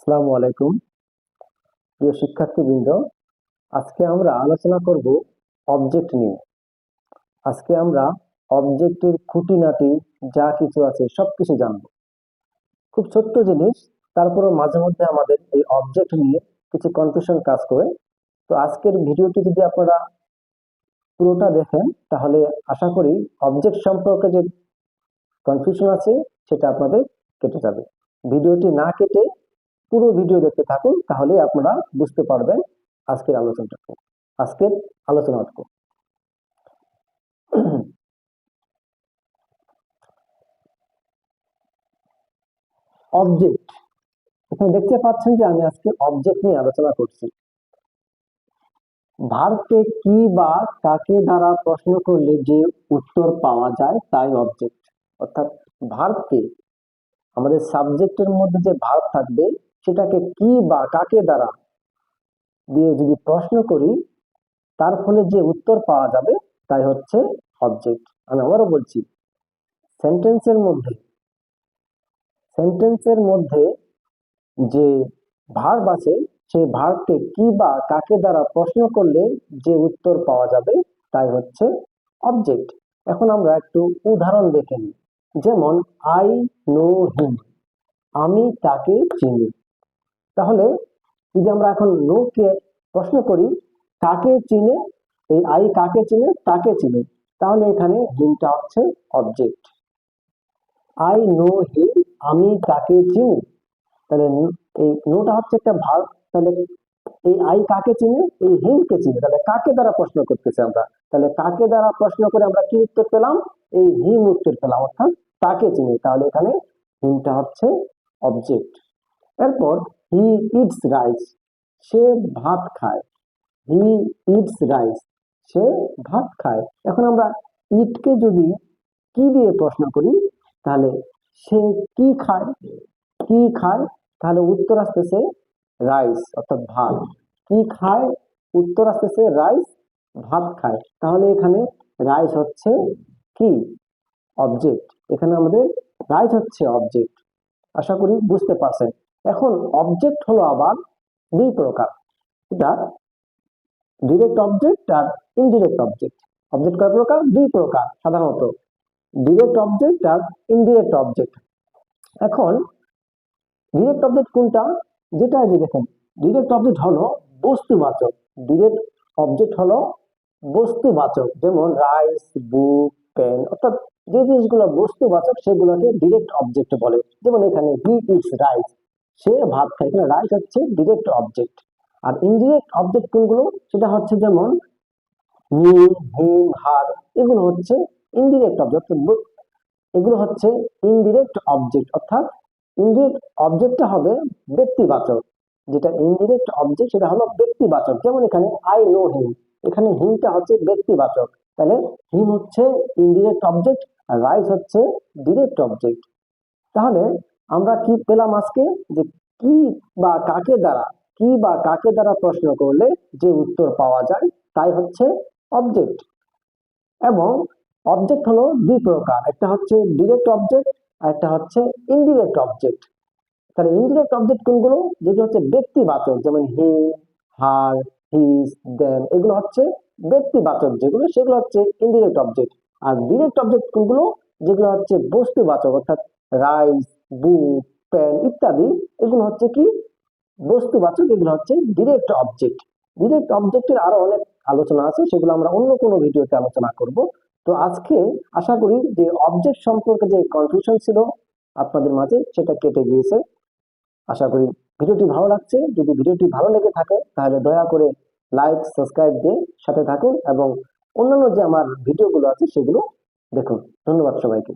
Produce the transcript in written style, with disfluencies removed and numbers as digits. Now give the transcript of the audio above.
আসসালামু আলাইকুম প্রিয় শিক্ষার্থীবৃন্দ। আজকে আমরা আলোচনা করব অবজেক্ট নিয়ে। আজকে আমরা অবজেক্টের খুঁটিনাটি যা কিছু আছে সবকিছু জানবো। খুব ছোট্ট জিনিস, তারপরেও মাঝে মধ্যে আমাদের এই অবজেক্ট নিয়ে কিছু কনফিউশন কাজ করে। তো আজকের ভিডিওটি যদি আপনারা পুরোটা দেখেন তাহলে আশা করি অবজেক্ট সম্পর্কে যে কনফিউশন আছে সেটা আপনাদের কেটে যাবে। ভিডিওটি না কেটে পুরো ভিডিও দেখতে থাকুন, তাহলে আপনারা বুঝতে পারবেন আজকের আলোচনাটুকু। অবজেক্ট, এখানে দেখতে পাচ্ছেন যে আমি আজকে অবজেক্ট নিয়ে আলোচনা করছি। ভার্বকে কি বা কাকে দ্বারা প্রশ্ন করলে যে উত্তর পাওয়া যায় তাই অবজেক্ট। অর্থাৎ ভার্বকে, আমাদের সাবজেক্টের মধ্যে যে ভার্ব থাকবে সেটাকে কি বা কাকে দ্বারা দিয়ে যদি প্রশ্ন করি তার ফলে যে উত্তর পাওয়া যাবে তাই হচ্ছে অবজেক্ট। আমি আবারও বলছি, সেন্টেন্সের মধ্যে যে ভার্ব আছে সেই ভার্বকে কি বা কাকে দ্বারা প্রশ্ন করলে যে উত্তর পাওয়া যাবে তাই হচ্ছে অবজেক্ট। এখন আমরা একটু উদাহরণ দেখে নিই। যেমন আই নো হিম, আমি তাকে চিনি। তাহলে যদি আমরা এখন নো কে প্রশ্ন করি কাকে চিনে, এই আই কাকে চিনে, তাকে চিনে, তাহলে এখানে হিমটা হচ্ছে অবজেক্ট। আই নো হিম, আমি তাকে চিনি। তাহলে এই নোটা হচ্ছে একটা ভার্ব। তাহলে এই আই কাকে চিনে, এই হিম কে চিনে। তাহলে কাকে দ্বারা প্রশ্ন করতেছি আমরা, তাহলে কাকে দ্বারা প্রশ্ন করে আমরা কি উত্তর পেলাম, এই হিম উত্তর পেলাম, অর্থাৎ তাকে চিনি। তাহলে এখানে হিমটা হচ্ছে অবজেক্ট। এরপর হি ইটস রাইস, সে ভাত খায়। হি ইটস রাইস, সে ভাত খায়। এখন আমরা ইটকে যদি কি দিয়ে প্রশ্ন করি তাহলে সে কি খায়, তাহলে উত্তর আসতেছে রাইস, অর্থাৎ ভাত। কি খায়, উত্তর আসতেছে রাইস, ভাত খায়। তাহলে এখানে রাইস হচ্ছে কি অবজেক্ট। এখানে আমাদের রাইস হচ্ছে অবজেক্ট। আশা করি বুঝতে পারছেন। এখন অবজেক্ট হলো আবার দুই প্রকার, এটা ডিরেক্ট অবজেক্ট আর ইনডিরেক্ট অবজেক্ট। অবজেক্ট কয় প্রকার? দুই প্রকার সাধারণত, ডিরেক্ট অবজেক্ট আর ইনডিরেক্ট অবজেক্ট। এখন ডিরেক্ট অবজেক্ট কোনটা? যেটা যে দেখেন, ডিরেক্ট অবজেক্ট হলো বস্তুবাচক। ডিরেক্ট অবজেক্ট হলো বস্তুবাচক, যেমন রাইস, বুক, পেন, অর্থাৎ যে জিনিসগুলো বস্তুবাচক সেগুলোকে ডিরেক্ট অবজেক্ট বলে। যেমন এখানে হি ইটস রাইস, সে ভাত খায়, এখানে রাইস হচ্ছে ডিরেক্ট অবজেক্ট। আর ইনডিরেক্ট অবজেক্ট কোনগুলো? সেটা হচ্ছে যেমন মি, হিম, হার, এগুলো হচ্ছে ইনডিরেক্ট অবজেক্ট। এগুলো হচ্ছে ইনডিরেক্ট অবজেক্ট, অর্থাৎ ইনডিরেক্ট অবজেক্টটা হবে ব্যক্তিবাচক। যেটা ইনডিরেক্ট অবজেক্ট সেটা হলো ব্যক্তিবাচক। যেমন এখানে আই নো হিম, এখানে হিমটা হচ্ছে ব্যক্তিবাচক। তাহলে হিম হচ্ছে ইনডিরেক্ট অবজেক্ট আর রাইস হচ্ছে ডিরেক্ট অবজেক্ট। তাহলে আমরা কি পেলাম আজকে, যে কি বা কাকে দ্বারা, প্রশ্ন করলে যে উত্তর পাওয়া যায় তাই হচ্ছে অবজেক্ট। এবং অবজেক্ট হলো দুই প্রকার, একটা হচ্ছে ডিরেক্ট অবজেক্ট আর একটা হচ্ছে ইনডিরেক্ট অবজেক্ট। তাহলে ইনডিরেক্ট অবজেক্ট কোনগুলো? যেগুলো হচ্ছে ব্যক্তিবাচক, যেমন হি, হার, হিজ, দেম, এগুলো হচ্ছে ব্যক্তিবাচক যেগুলো, সেগুলো হচ্ছে ইনডিরেক্ট অবজেক্ট। আর ডিরেক্ট অবজেক্ট কোনগুলো? যেগুলো হচ্ছে বস্তুবাচক, অর্থাৎ রাইস, বুক, পেন ইত্যাদি, এগুলো হচ্ছে কি বস্তুবাচক, এগুলো হচ্ছে ডিরেক্ট অবজেক্ট। ডিরেক্ট অবজেক্টের আরো অনেক আলোচনা আছে, সেগুলো আমরা অন্য কোনো ভিডিওতে আলোচনা করব। তো আজকে আশা করি যে অবজেক্ট সম্পর্কে যে কনফিউশন ছিল আপনাদের মাঝে সেটা কেটে গিয়েছে। আশা করি ভিডিওটি ভালো লাগছে। যদি ভিডিওটি ভালো লেগে থাকে তাহলে দয়া করে লাইক, সাবস্ক্রাইব দিয়ে সাথে থাকুন এবং অন্যান্য যে আমার ভিডিওগুলো আছে সেগুলো দেখুন। ধন্যবাদ সবাইকে।